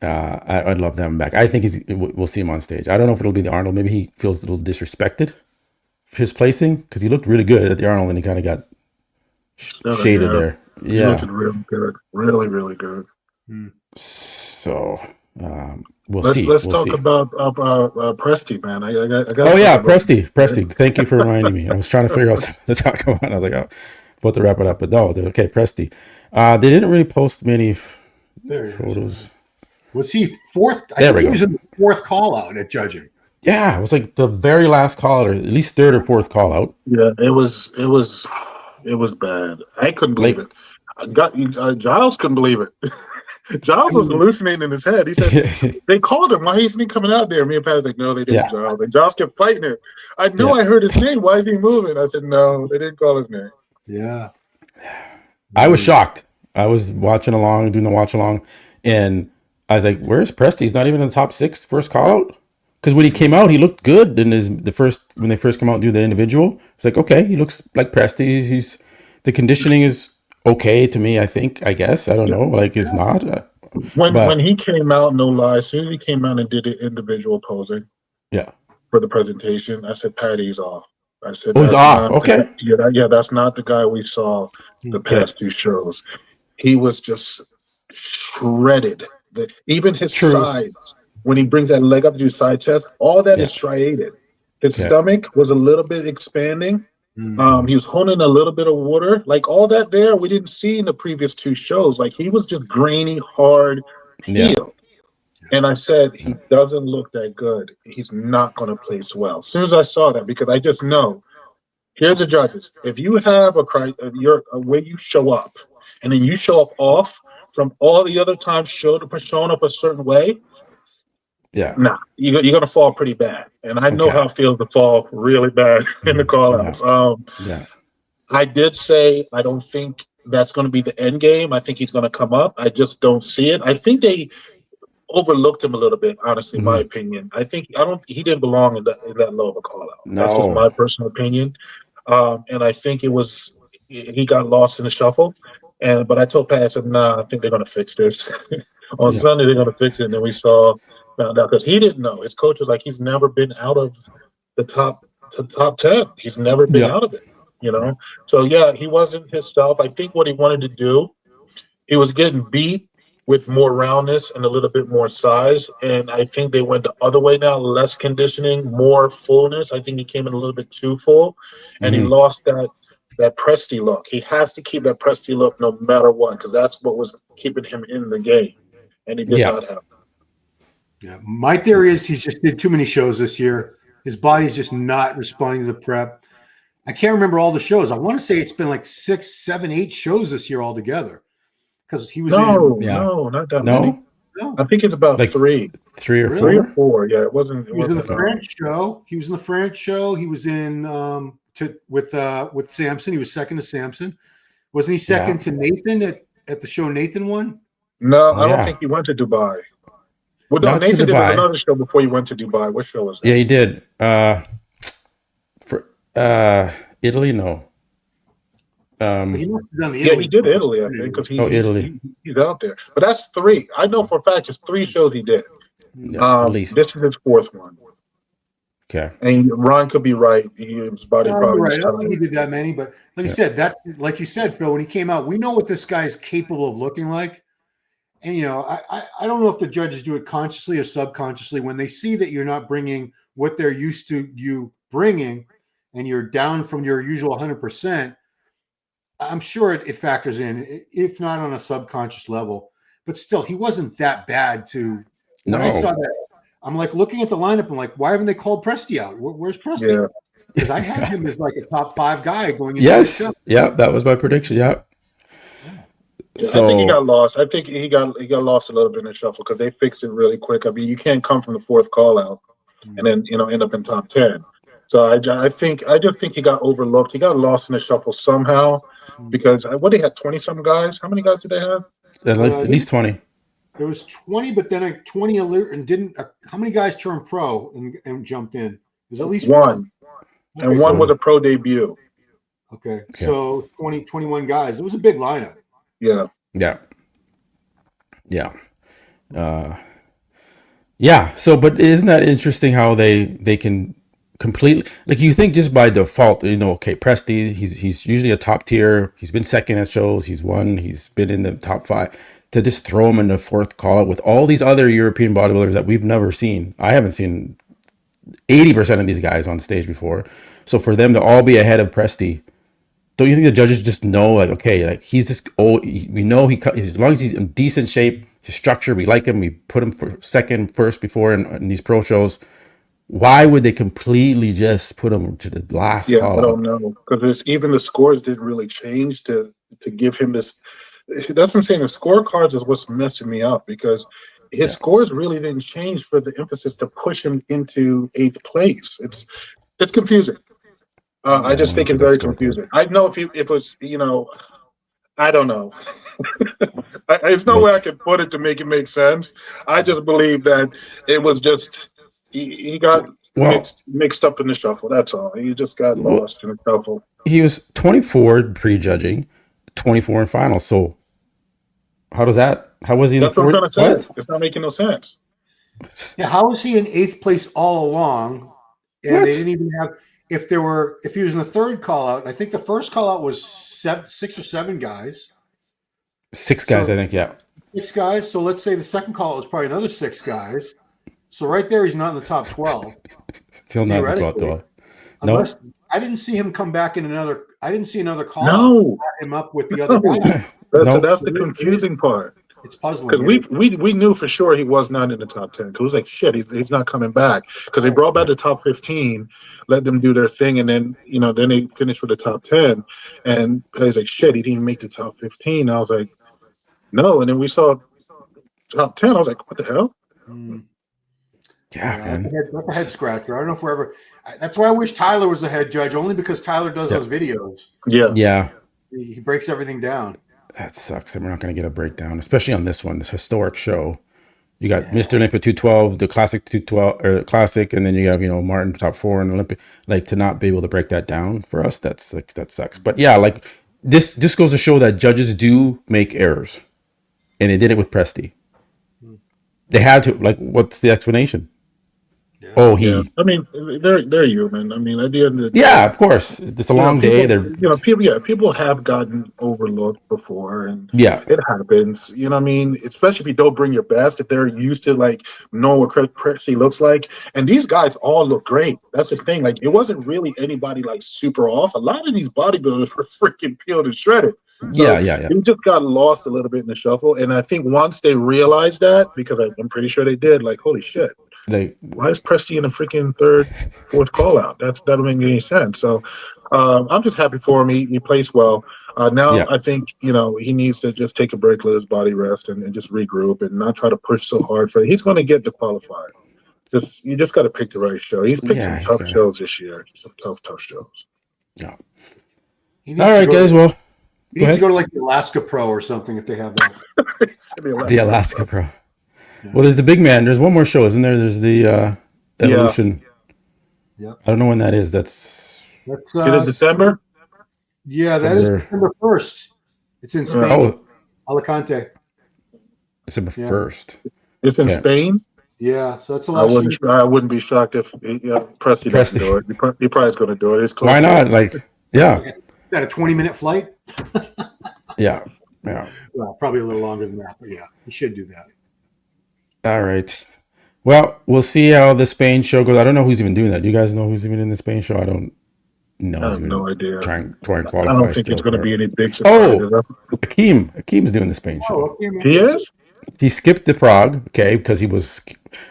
[SPEAKER 2] I'd love to have him back. I think we'll see him on stage. I don't know if it'll be the Arnold. Maybe he feels a little disrespected for his placing because he looked really good at the Arnold and he kind of got shaded there. Yeah.
[SPEAKER 1] He looked really good. Really, really good.
[SPEAKER 2] So we'll see.
[SPEAKER 1] Let's talk about Presti, man. I
[SPEAKER 2] Presti. Thank you for reminding me. I was trying to figure out something to talk about. I was like, about to wrap it up, but no. Okay, Presti. They didn't really post many photos.
[SPEAKER 3] Was he fourth? I think he was in the fourth call out at judging.
[SPEAKER 2] Yeah, it was like the very last call out, or at least third or fourth call out.
[SPEAKER 1] Yeah, it was bad. I couldn't believe it. Giles couldn't believe it. Giles was hallucinating in his head. He said, they called him. Why isn't he coming out there? Me and Pat was like, no, they didn't, Giles. And Giles kept fighting it. I know I heard his name. Why is he moving? I said, no, they didn't call his name.
[SPEAKER 3] Yeah.
[SPEAKER 2] I was shocked. I was watching along, doing the watch along, and I was like, where's Presti? He's not even in the top 6 first call out. Because when he came out, he looked good in when they first come out and do the individual. It's like, okay, he looks like Presti. The conditioning is okay to me, I guess. I don't know. Like, it's not.
[SPEAKER 1] When he came out, no lie, as soon as he came out and did the individual posing for the presentation, I said, Patty's off. I said,
[SPEAKER 2] he's off. Okay.
[SPEAKER 1] That's not the guy we saw the past 2 shows. He was just shredded. Even his sides, when he brings that leg up to do side chest, all that is striated. His stomach was a little bit expanding. He was holding a little bit of water. Like, all that there, we didn't see in the previous 2 shows. Like, he was just grainy, hard, heel. And I said, he doesn't look that good. He's not going to place well. As soon as I saw that, because I just know, here's the judges. If you have a way you show up, and then you show up off from all the other times showing up a certain way, you're going to fall pretty bad. And I know how it feels to fall really bad in the call-outs. I did say I don't think that's going to be the end game. I think he's going to come up. I just don't see it. I think they overlooked him a little bit, honestly, in my opinion. He didn't belong in that low of a call-out.
[SPEAKER 2] No.
[SPEAKER 1] That's just my personal opinion. And I think he got lost in the shuffle. But I told Pat, I said, nah, I think they're going to fix this. On Sunday, they're going to fix it. And then we found out, because he didn't know. His coach was like, he's never been out of the top 10. He's never been out of it, So, he wasn't his stuff. I think what he wanted to do, he was getting beat with more roundness and a little bit more size. And I think they went the other way now, less conditioning, more fullness. I think he came in a little bit too full. And he lost that Presti look. He has to keep that Presti look no matter what, because that's what was keeping him in the game. And he did not have it.
[SPEAKER 3] Yeah, my theory is he's just did too many shows this year. His body's just not responding to the prep. I can't remember all the shows. I want to say it's been like 6, 7, 8 shows this year altogether. Because he was
[SPEAKER 1] no, not that many. No, I think it's about like 3
[SPEAKER 2] or 4.
[SPEAKER 1] 3 or 4. Yeah, it wasn't.
[SPEAKER 3] He was in the France show. He was in the France show. He was in with Samson. He was second to Samson. Wasn't he second to Nathan at the show Nathan won?
[SPEAKER 1] No, I don't think he went to Dubai. Well, no, Nathan did another show before he went to Dubai. What show was that?
[SPEAKER 2] Yeah, he did. For Italy, no.
[SPEAKER 3] He must have done the
[SPEAKER 1] Italy. Yeah, he did Italy, I think, because
[SPEAKER 2] Italy.
[SPEAKER 1] He's out there. But that's 3. I know for a fact it's 3 shows he did.
[SPEAKER 2] Yeah, at least.
[SPEAKER 1] This is his 4th one.
[SPEAKER 2] Okay.
[SPEAKER 1] And Ron could be right. His body probably
[SPEAKER 3] right. I don't think he did that many, but like I said, that's like you said, Phil, when he came out, we know what this guy is capable of looking like. And, I don't know if the judges do it consciously or subconsciously when they see that you're not bringing what they're used to you bringing and you're down from your usual 100%. I'm sure it factors in, if not on a subconscious level. But still, he wasn't that bad to – when I saw that, I'm like looking at the lineup. I'm like, why haven't they called Presti out? Where's Presti? Because I had him as like a top 5 guy going into the show.
[SPEAKER 2] Yeah, that was my prediction. Yeah.
[SPEAKER 1] So, I think he got lost. I think he got lost a little bit in the shuffle because they fixed it really quick. I mean, you can't come from the 4th call out and then end up in top 10. So I just think he got overlooked. He got lost in the shuffle somehow because they had 20-some guys. How many guys did they have?
[SPEAKER 2] At least 20.
[SPEAKER 3] There was 20, but then 20 and didn't. How many guys turned pro and jumped in? There's at least
[SPEAKER 1] 1, and 1 with a pro debut.
[SPEAKER 3] Okay, so 21 guys. It was a big lineup.
[SPEAKER 1] Yeah.
[SPEAKER 2] So, but isn't that interesting how they can completely, like, you think just by default, okay, Presti, he's usually a top tier. He's been second at shows. He's won. He's been in the top 5. To just throw him in the 4th call out with all these other European bodybuilders that we've never seen. I haven't seen 80% of these guys on stage before. So for them to all be ahead of Presti, don't you think the judges just know, like, okay, like he's just we know as long as he's in decent shape, his structure, we like him, we put him for second, first before in these pro shows. Why would they completely just put him to the last call?
[SPEAKER 1] I don't know, because even the scores didn't really change to give him this that's what I'm saying. The scorecards is what's messing me up because his scores really didn't change for the emphasis to push him into 8th place. It's confusing. I just think it's very confusing. I know if it was, I don't know. There's no way I can put it to make it make sense. I just believe that it was just he got mixed up in the shuffle. That's all. He just got lost in the shuffle.
[SPEAKER 2] He was 24 pre-judging, 24 in finals. So how was he in
[SPEAKER 1] That's
[SPEAKER 2] the
[SPEAKER 1] what I'm
[SPEAKER 2] fourth?
[SPEAKER 1] trying to say. It's not making no sense.
[SPEAKER 3] Yeah, how was he in 8th place all along? And they didn't even have if he was in the third call out. I think the first call out was 6 or 7 guys.
[SPEAKER 2] 6 guys, I think. Yeah,
[SPEAKER 3] 6 guys. So let's say the second call out was probably another 6 guys. So right there, he's not in the top 12.
[SPEAKER 2] Still not in the top 12.
[SPEAKER 3] Unless I didn't see him come back in another. I didn't see another call.
[SPEAKER 1] No,
[SPEAKER 3] him up with the other guy.
[SPEAKER 1] That's the confusing part.
[SPEAKER 3] It's puzzling
[SPEAKER 1] because we knew for sure he was not in the top 10. Because it was like shit, he's not coming back. Because they brought back the top 15, let them do their thing, and then then they finished with the top 10. And I was like, shit, he didn't make the top 15. I was like, no. And then we saw top 10. I was like, what the hell?
[SPEAKER 2] Yeah,
[SPEAKER 3] that's a head scratcher. I don't know if we're ever. That's why I wish Tyler was the head judge, only because Tyler does those videos.
[SPEAKER 2] Yeah.
[SPEAKER 3] He breaks everything down.
[SPEAKER 2] That sucks. And we're not going to get a breakdown, especially on this one, this historic show. You got Mr. Olympia 212, the classic 212 or classic, and then you have Martin top 4 in Olympia. Like, to not be able to break that down for us, that sucks. But yeah, like this goes to show that judges do make errors, and they did it with Presti. They had to. Like, what's the explanation? I
[SPEAKER 1] mean, they're human. I mean, at the end of the day,
[SPEAKER 2] yeah, of course, it's a long day.
[SPEAKER 1] People have gotten overlooked before, and it happens. You know what I mean? Especially if you don't bring your best, if they're used to like knowing what Presti looks like, and these guys all look great. That's the thing. Like, it wasn't really anybody like super off. A lot of these bodybuilders were freaking peeled and shredded. So They just got lost a little bit in the shuffle, and I think once they realized that, because I'm pretty sure they did, like, holy shit. Why is Presti in a freaking 3rd, 4th call out? That doesn't make any sense. So I'm just happy for him. He plays well. I think he needs to just take a break, let his body rest, and just regroup, and not try to push so hard for it. He's going to get the qualifier. You just got to pick the right show. He's picked some tough shows this year. Some tough shows.
[SPEAKER 2] Yeah. All right, guys. Well,
[SPEAKER 3] he needs to go to like the Alaska Pro or something if they have that.
[SPEAKER 2] The Alaska Pro. Well, there's the big man. There's one more show, isn't there? There's the Evolution. Yeah. I don't know when that is. That's
[SPEAKER 1] December?
[SPEAKER 3] Yeah, that is December 1st. It's in Spain. Alicante.
[SPEAKER 2] December 1st.
[SPEAKER 1] It's in Spain?
[SPEAKER 3] Yeah, so that's a lot.
[SPEAKER 1] I wouldn't be shocked if Presti doesn't do it. He probably is going to do it.
[SPEAKER 2] Why not? Like,
[SPEAKER 3] got a 20-minute flight?
[SPEAKER 2] Yeah.
[SPEAKER 3] Well, probably a little longer than that, but yeah, he should do that.
[SPEAKER 2] All right. Well, we'll see how the Spain show goes. I don't know who's even doing that. Do you guys know who's even in the Spain show? I don't know.
[SPEAKER 1] I have no idea.
[SPEAKER 2] Trying to qualify.
[SPEAKER 1] I don't think it's going to be any big surprises.
[SPEAKER 2] Akeem's doing the Spain show.
[SPEAKER 1] He is?
[SPEAKER 2] He skipped the Prague, because he was.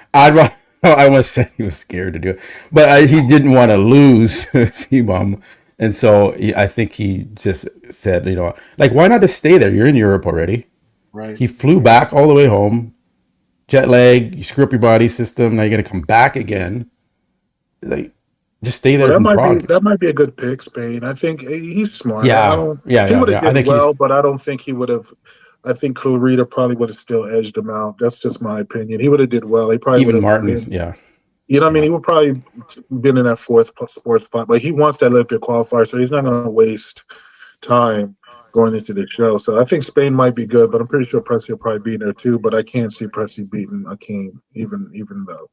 [SPEAKER 2] I almost said he was scared to do it, but he didn't want to lose CBUM, and so I think he just said, like, why not just stay there? You're in Europe already.
[SPEAKER 3] Right.
[SPEAKER 2] He flew back all the way home. Jet lag, you screw up your body system. Now you're gonna come back again. Like, just stay there.
[SPEAKER 1] That might be a good pick, Spain. I think he's smart. He would have done well, but I don't think he would have. I think Clarida probably would have still edged him out. That's just my opinion. He would have did well. He probably
[SPEAKER 2] even Martin.
[SPEAKER 1] You know what I mean? He would probably been in that 4th spot, but he wants that Olympia qualifier, so he's not going to waste time going into the show. So I think Spain might be good, but I'm pretty sure Presti will probably be in there too. But I can't see Presti beating Akeem, even though.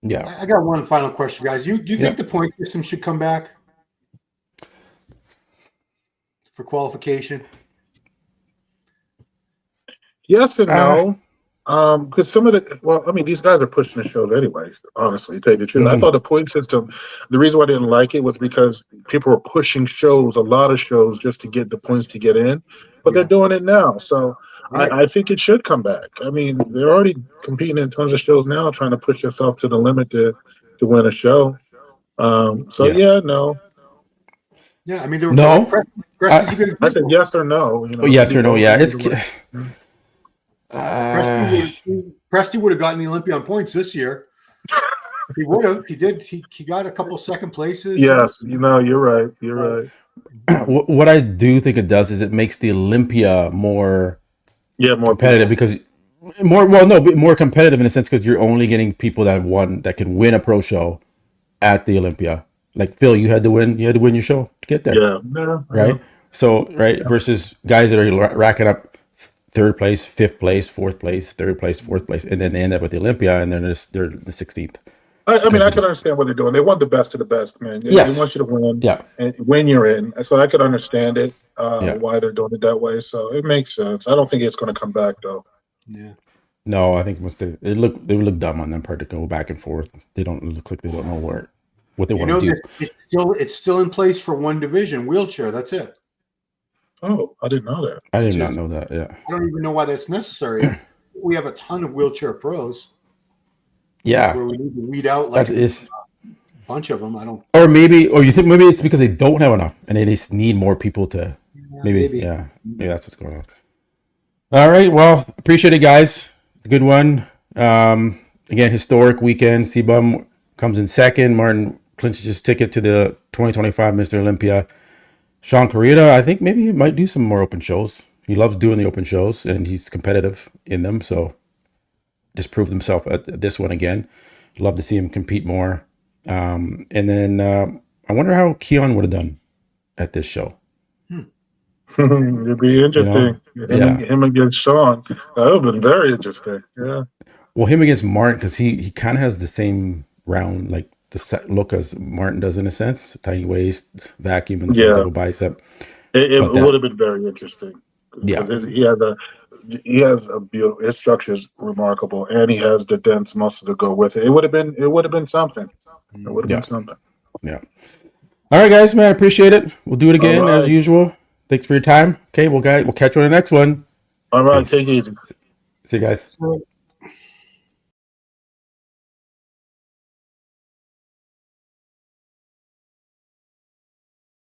[SPEAKER 3] Yeah. I got one final question, guys. Do you think the point system should come back for qualification?
[SPEAKER 1] Yes and no. Because these guys are pushing the shows anyway, honestly, to tell you the truth. I thought the point system, the reason why I didn't like it was because people were pushing a lot of shows, just to get the points to get in. But they're doing it now. So I think it should come back. I mean, they're already competing in tons of shows now, trying to push yourself to the limit to win a show. No.
[SPEAKER 3] Yeah, I mean, they were
[SPEAKER 2] No.
[SPEAKER 3] Presti's a good
[SPEAKER 1] I said
[SPEAKER 3] example.
[SPEAKER 1] yes or no. You know,
[SPEAKER 2] Yes or no? Yeah, it's.
[SPEAKER 3] Presti would have gotten the Olympia on points this year. He would have. He did. He got a couple second places.
[SPEAKER 1] Yes, you know, you're right. You're right.
[SPEAKER 2] What I do think it does is it makes the Olympia more
[SPEAKER 1] Yeah, more
[SPEAKER 2] competitive
[SPEAKER 1] people.
[SPEAKER 2] because more competitive in a sense because you're only getting people that can win a pro show at the Olympia. Like Phil, you had to win your show to get there,
[SPEAKER 1] Yeah.
[SPEAKER 2] right? So versus guys that are racking up third place, fifth place, fourth place, third place, fourth place, and then they end up at the Olympia and they're the 16th.
[SPEAKER 1] I mean, I can understand what they're doing. They want the best of the best, man. They
[SPEAKER 2] Yes.
[SPEAKER 1] want you to win,
[SPEAKER 2] Yeah.
[SPEAKER 1] and when you're in. So I could understand it,
[SPEAKER 2] Yeah.
[SPEAKER 1] why they're doing it that way. So it makes sense. I don't think it's going to come back though.
[SPEAKER 3] Yeah.
[SPEAKER 2] No, I think they would look dumb on their part to go back and forth. It looks like they don't know what they want to do.
[SPEAKER 3] It's still in place for one division, wheelchair. That's it.
[SPEAKER 1] Oh, I didn't know that.
[SPEAKER 2] I did not know that. Yeah.
[SPEAKER 3] I don't even know why that's necessary. We have a ton of wheelchair pros.
[SPEAKER 2] Yeah.
[SPEAKER 3] Where we need to weed out like a bunch of them. I don't.
[SPEAKER 2] Or you think maybe it's because they don't have enough and they just need more people to. Maybe that's what's going on. All right. Well, appreciate it, guys. Good one. Again, historic weekend. CBUM comes in second. Martin clinches his ticket to the 2025 Mr. Olympia. Shaun, Clarida, I think maybe he might do some more open shows. He loves doing the open shows, and he's competitive in them. So just proved himself at this one again. Love to see him compete more. And then I wonder how Keon would have done at this show.
[SPEAKER 1] It'd be interesting. Him against Shaun. That would have been very interesting. Yeah.
[SPEAKER 2] Well, him against Martin, because he kind of has the same round, like the look as Martin does in a sense. Tiny waist, vacuum, and double bicep.
[SPEAKER 1] It would have been very interesting.
[SPEAKER 2] Yeah.
[SPEAKER 1] He has a beautiful. His structure is remarkable, and he has the dense muscle to go with it. It would have been something. It would have been something.
[SPEAKER 2] Yeah. All right, guys, man, appreciate it. We'll do it again as usual. Thanks for your time. Okay, we'll catch you on the next one.
[SPEAKER 1] All right, take it easy.
[SPEAKER 2] See you guys.